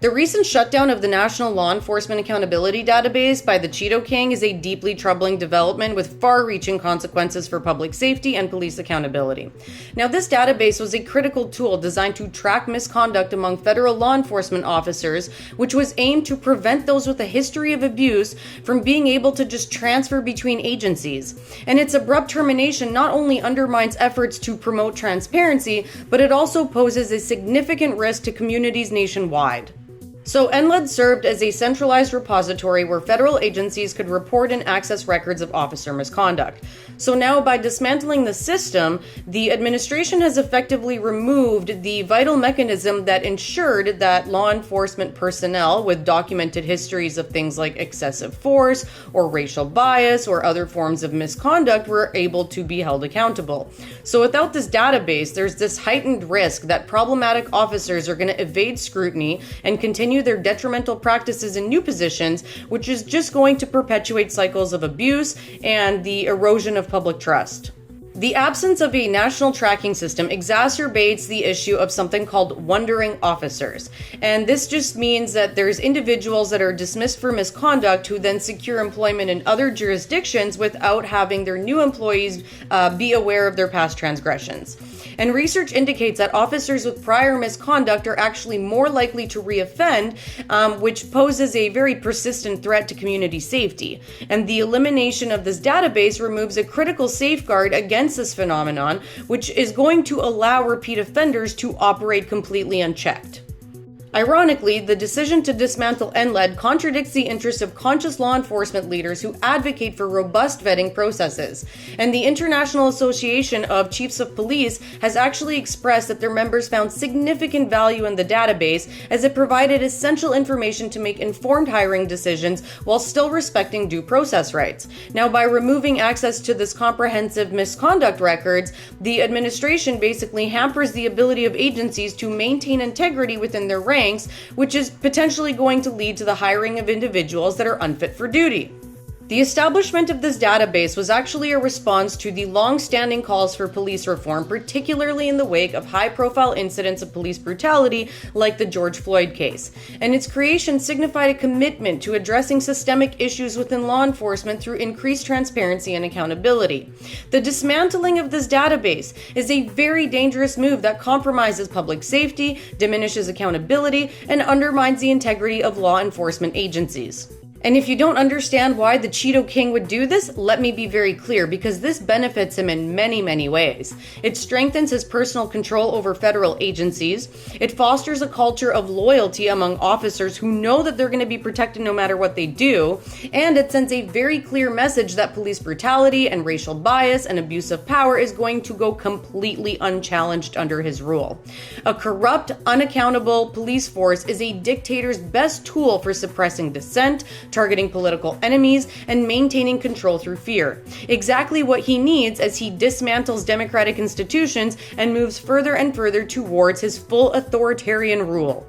The recent shutdown of the National Law Enforcement Accountability Database by the Cheeto King is a deeply troubling development with far-reaching consequences for public safety and police accountability. Now, this database was a critical tool designed to track misconduct among federal law enforcement officers, which was aimed to prevent those with a history of abuse from being able to just transfer between agencies. And its abrupt termination not only undermines efforts to promote transparency, but it also poses a significant risk to communities nationwide. So NLED served as a centralized repository where federal agencies could report and access records of officer misconduct. So now, by dismantling the system, the administration has effectively removed the vital mechanism that ensured that law enforcement personnel with documented histories of things like excessive force or racial bias or other forms of misconduct were able to be held accountable. So without this database, there's this heightened risk that problematic officers are going to evade scrutiny and continue their detrimental practices in new positions, which is just going to perpetuate cycles of abuse and the erosion of public trust. The absence of a national tracking system exacerbates the issue of something called wandering officers. And this just means that there's individuals that are dismissed for misconduct who then secure employment in other jurisdictions without having their new employees be aware of their past transgressions. And research indicates that officers with prior misconduct are actually more likely to reoffend, which poses a very persistent threat to community safety. And the elimination of this database removes a critical safeguard against this phenomenon, which is going to allow repeat offenders to operate completely unchecked. Ironically, the decision to dismantle NLED contradicts the interests of conscious law enforcement leaders who advocate for robust vetting processes. And the International Association of Chiefs of Police has actually expressed that their members found significant value in the database as it provided essential information to make informed hiring decisions while still respecting due process rights. Now, by removing access to this comprehensive misconduct records, the administration basically hampers the ability of agencies to maintain integrity within their ranks, which is potentially going to lead to the hiring of individuals that are unfit for duty. The establishment of this database was actually a response to the long-standing calls for police reform, particularly in the wake of high-profile incidents of police brutality like the George Floyd case. And its creation signified a commitment to addressing systemic issues within law enforcement through increased transparency and accountability. The dismantling of this database is a very dangerous move that compromises public safety, diminishes accountability, and undermines the integrity of law enforcement agencies. And if you don't understand why the Cheeto King would do this, let me be very clear, because this benefits him in many, many ways. It strengthens his personal control over federal agencies. It fosters a culture of loyalty among officers who know that they're going to be protected no matter what they do. And it sends a very clear message that police brutality and racial bias and abuse of power is going to go completely unchallenged under his rule. A corrupt, unaccountable police force is a dictator's best tool for suppressing dissent, targeting political enemies, and maintaining control through fear. Exactly what he needs as he dismantles democratic institutions and moves further and further towards his full authoritarian rule.